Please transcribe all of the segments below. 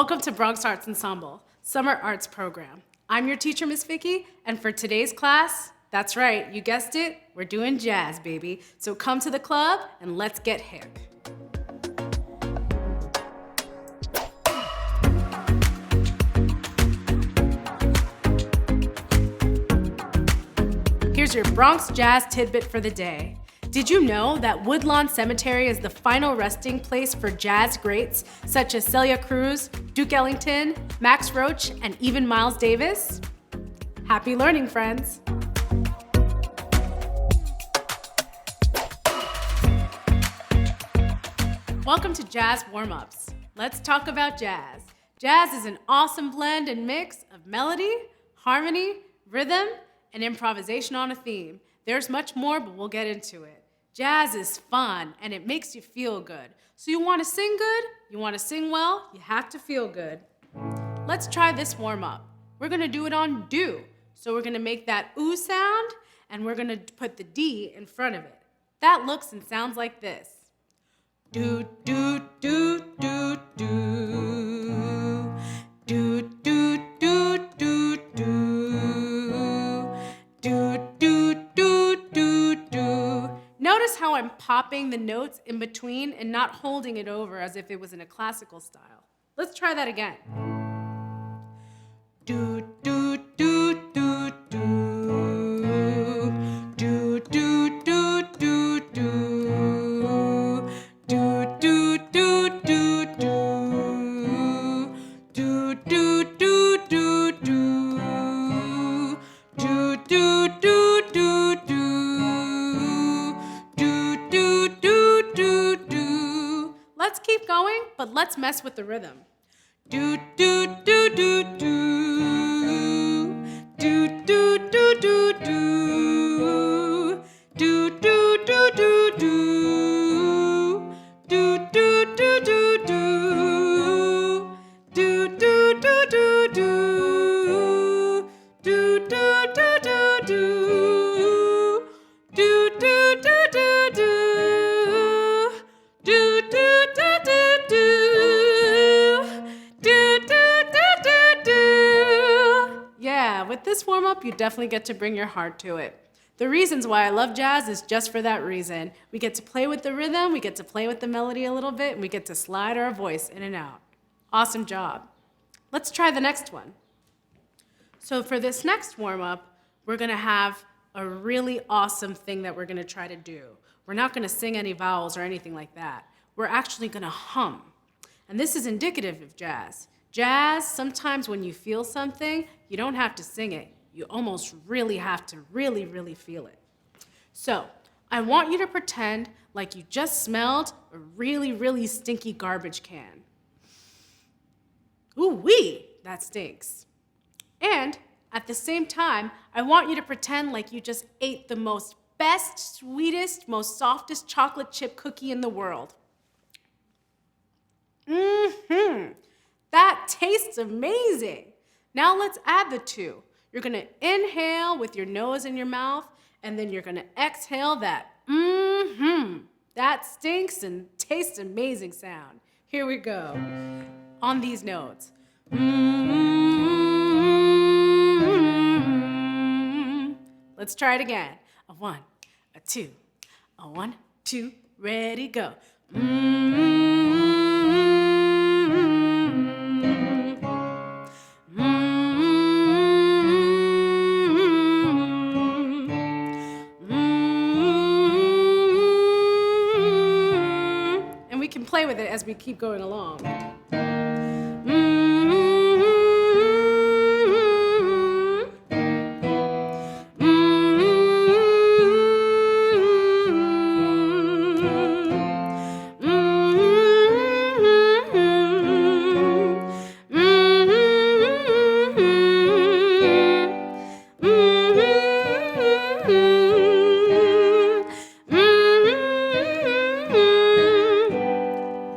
Welcome to Bronx Arts Ensemble, Summer Arts Program. I'm your teacher, Miss Vicky, and for today's class, that's right, you guessed it, we're doing jazz, baby. So come to the club and let's get hip. Here's your Bronx Jazz tidbit for the day. Did you know that Woodlawn Cemetery is the final resting place for jazz greats such as Celia Cruz, Duke Ellington, Max Roach, and even Miles Davis? Happy learning, friends. Welcome to Jazz Warmups. Let's talk about jazz. Jazz is an awesome blend and mix of melody, harmony, rhythm, and improvisation on a theme. There's much more, but we'll get into it. Jazz is fun, and it makes you feel good. So you want to sing good, you want to sing well, you have to feel good. Let's try this warm-up. We're going to do it on do. So we're going to make that ooh sound, and we're going to put the D in front of it. That looks and sounds like this. Do, do, do, do, do. Do, do, do, do, do. Do, do, do, do, do. Notice how I'm popping the notes in between and not holding it over as if it was in a classical style. Let's try that again. Do, do, do, do, do. Do, do, do, do, do. Do, do, do, do, do. Do, do, do, do, do. Do, do, do, do, do. Do, do, do, do, do. Let's keep going, but let's mess with the rhythm. Do, do, do, do, do. Do, do, do, do, do. Do, do, do, do, do. Do, do, do, do, do. Do, do, do, do, do. Do, do, do, do, do. Do, do, do, do, do. Do, do, do, do, do. Do, do, do, do, do. Yeah, with this warm-up, you definitely get to bring your heart to it. The reasons why I love jazz is just for that reason. We get to play with the rhythm, we get to play with the melody a little bit, and we get to slide our voice in and out. Awesome job. Let's try the next one. So for this next warm-up, we're gonna have a really awesome thing that we're gonna try to do. We're not gonna sing any vowels or anything like that. We're actually gonna hum. And this is indicative of jazz. Jazz, sometimes when you feel something, you don't have to sing it. You almost really have to really feel it. So I want you to pretend like you just smelled a really stinky garbage can. Ooh-wee, that stinks. And at the same time, I want you to pretend like you just ate the most best, sweetest, most softest chocolate chip cookie in the world. That tastes amazing. Now let's add the two. You're gonna inhale with your nose and your mouth, and then you're gonna exhale that that stinks and tastes amazing sound. Here we go. On these notes. Let's try it again. A one, a two, a 1, 2, ready, go. And we can play with it as we keep going along.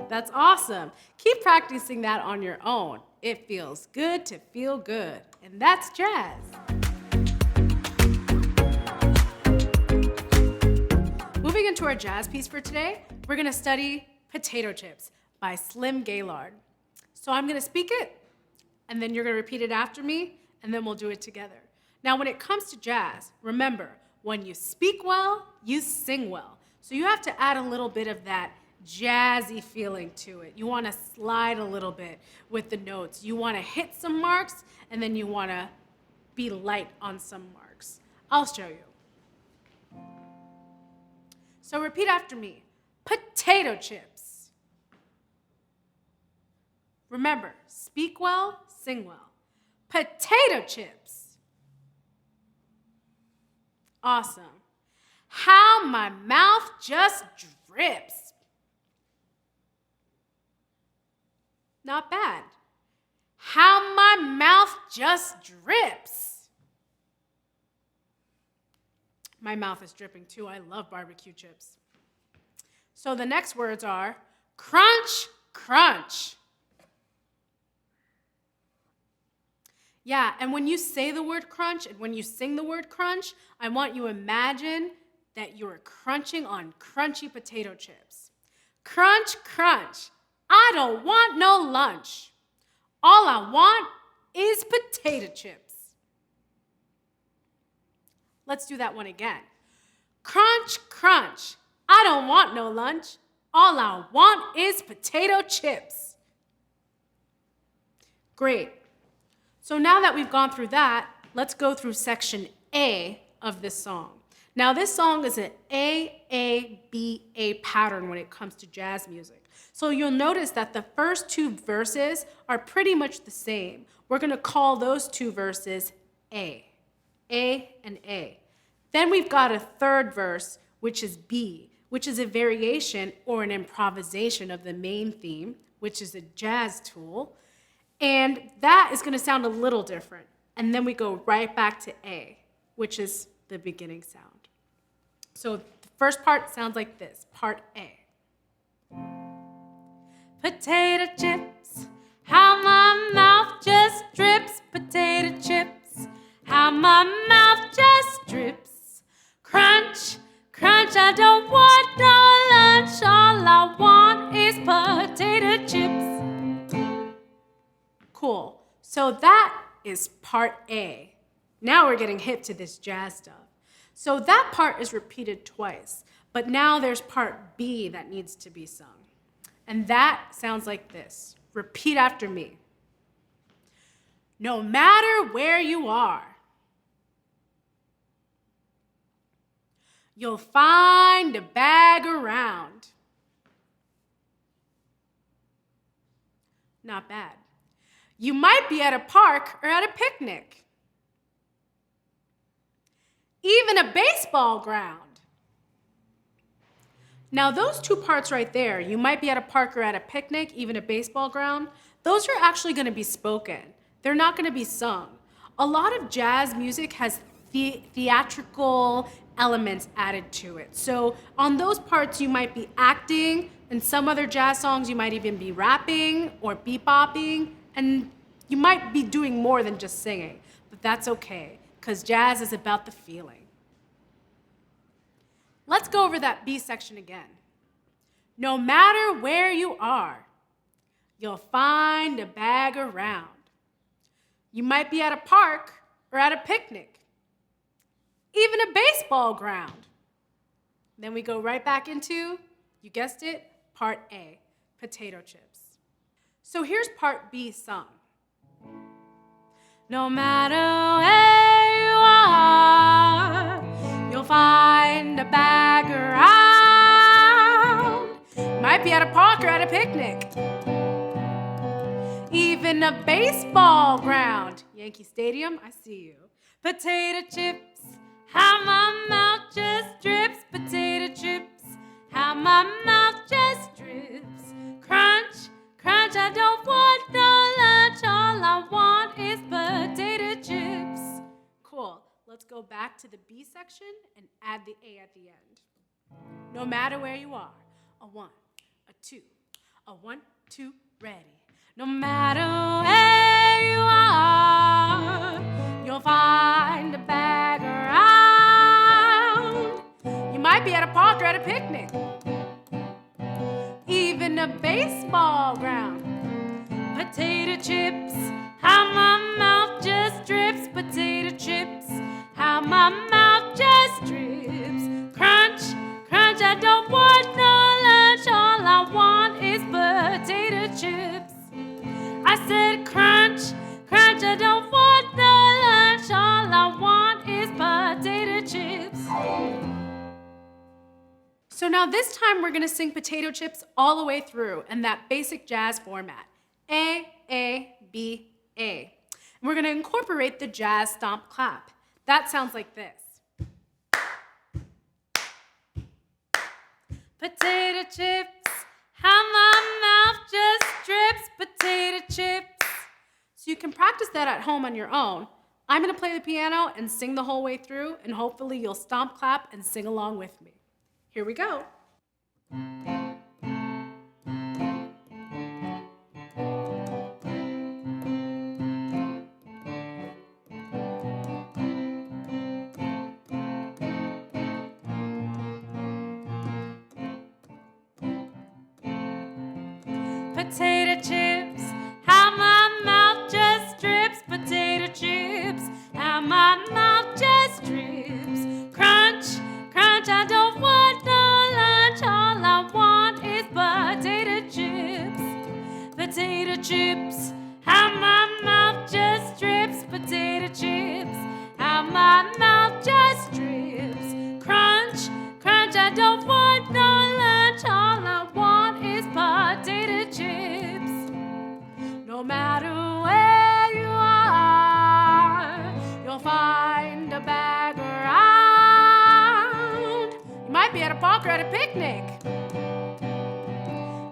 That's awesome. Keep practicing that on your own. It feels good to feel good. And that's jazz. Moving into our jazz piece for today, we're gonna study Potato Chips by Slim Gaillard. So I'm going to speak it, and then you're going to repeat it after me, and then we'll do it together. Now, when it comes to jazz, remember, when you speak well, you sing well. So you have to add a little bit of that jazzy feeling to it. You want to slide a little bit with the notes. You want to hit some marks, and then you want to be light on some marks. I'll show you. So repeat after me. Potato chips. Remember, speak well, sing well. Potato chips. Awesome. How my mouth just drips. Not bad. How my mouth just drips. My mouth is dripping too. I love barbecue chips. So the next words are crunch, crunch. Yeah, and when you say the word crunch and when you sing the word crunch, I want you to imagine that you're crunching on crunchy potato chips. Crunch, crunch. I don't want no lunch. All I want is potato chips. Let's do that one again. Crunch, crunch. I don't want no lunch. All I want is potato chips. Great. So now that we've gone through that, let's go through section A of this song. Now this song is an A-A-B-A pattern when it comes to jazz music. So you'll notice that the first two verses are pretty much the same. We're going to call those two verses A and A. Then we've got a third verse, which is B, which is a variation or an improvisation of the main theme, which is a jazz tool. And that is going to sound a little different. And then we go right back to A, which is the beginning sound. So the first part sounds like this, part A. Potato chips, how my mouth just drips. Potato chips, how my mouth just drips. Crunch, crunch, I don't want no lunch. All I want is potato chips. Cool. So that is part A. Now we're getting hip to this jazz stuff. So that part is repeated twice, but now there's part B that needs to be sung. And that sounds like this. Repeat after me. No matter where you are, you'll find a bag around. Not bad. You might be at a park or at a picnic. Even a baseball ground. Now those two parts right there, you might be at a park or at a picnic, even a baseball ground, those are actually going to be spoken. They're not going to be sung. A lot of jazz music has theatrical elements added to it. So on those parts you might be acting, and some other jazz songs you might even be rapping or bebopping, and you might be doing more than just singing, but that's okay, because jazz is about the feeling. Let's go over that B section again. No matter where you are, you'll find a bag around. You might be at a park or at a picnic, even a baseball ground. Then we go right back into, you guessed it, part A, potato chips. So here's part B sung. No matter where you are, you'll find a bag around. Might be at a park or at a picnic. Even a baseball ground. Yankee Stadium, I see you. Potato chips, how my mouth just drips. Potato chips, how my mouth just drips. Crunch, crunch, I don't want no lunch. All I want is potato chips. Cool. Let's go back to the B section and add the A at the end. No matter where you are, a 1, a 2, a 1, 2, ready. No matter where you are, you'll find a bag around. You might be at a park or at a picnic, even a baseball ground. Potato chips, how my mouth just drips. Potato chips, how my mouth just drips. Crunch, crunch, I don't want no lunch. All I want is potato chips. I said crunch, crunch, I don't want no lunch. All I want is potato chips. So now this time we're gonna sing potato chips all the way through in that basic jazz format. A, B, A. And we're gonna incorporate the jazz stomp clap. That sounds like this. Potato chips, how my mouth just drips. Potato chips. So you can practice that at home on your own. I'm gonna play the piano and sing the whole way through, and hopefully you'll stomp, clap, and sing along with me. Here we go. Potato chips, how my mouth just drips. Potato chips, how my mouth just drips. Crunch, crunch, I don't want no lunch. All I want is potato chips. Potato chips, how my mouth just drips. Potato chips, how my mouth just drips. Crunch, crunch, I don't want no lunch. All I want is potato chips. No matter where you are, you'll find a bag around. You might be at a park or at a picnic,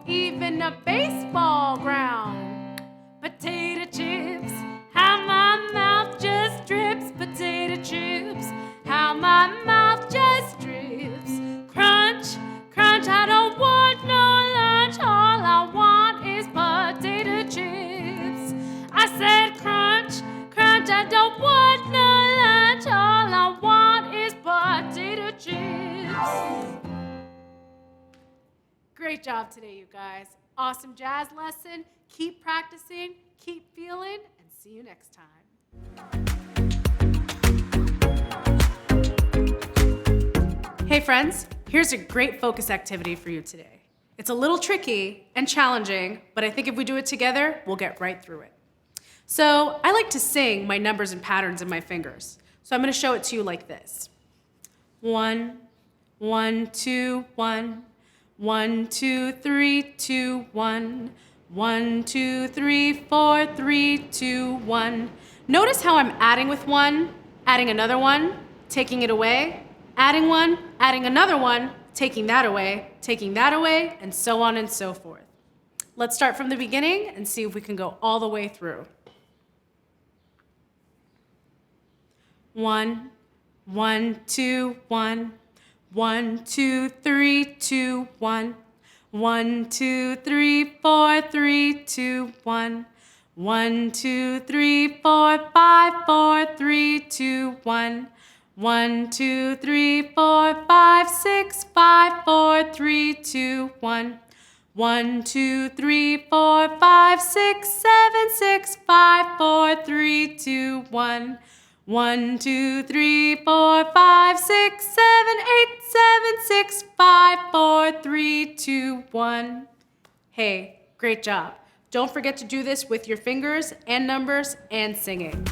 even a baseball ground. Potato chips, how my mouth just drips. Potato chips, how my mouth just drips. Crunch, crunch, I don't want no lunch. All I want is potato chips. I said crunch, crunch, I don't want no lunch. All I want is potato chips. Great job today, you guys. Awesome jazz lesson. Keep practicing, keep feeling, and see you next time. Hey friends, here's a great focus activity for you today. It's a little tricky and challenging, but I think if we do it together, we'll get right through it. So I like to sing my numbers and patterns in my fingers. So I'm gonna show it to you like this. 1, 1, 2, 1. 1, 2, 3, 2, 1. 1, 2, 3, 4, 3, 2, 1. Notice how I'm adding with one, adding another one, taking it away, adding one, adding another one, taking that away, and so on and so forth. Let's start from the beginning and see if we can go all the way through. 1, 1, 2, 1. 1, 2, 3, 2, 1. 1, 2, 3, 4, 3, 2, 1. 1, 2, 3, 4, 5, 4, 3, 2, 1. 1, 2, 3, 4, 5, 6, 5, 4, 3, 2, 1. 1, 2, 3, 4, 5, 6, 7, 6, 5, 4, 3, 2, 1. 1, 2, 3, 4, 5, 6, 7, 8, 7, 6, 5, 4, 3, 2, 1. Hey, great job. Don't forget to do this with your fingers and numbers and singing.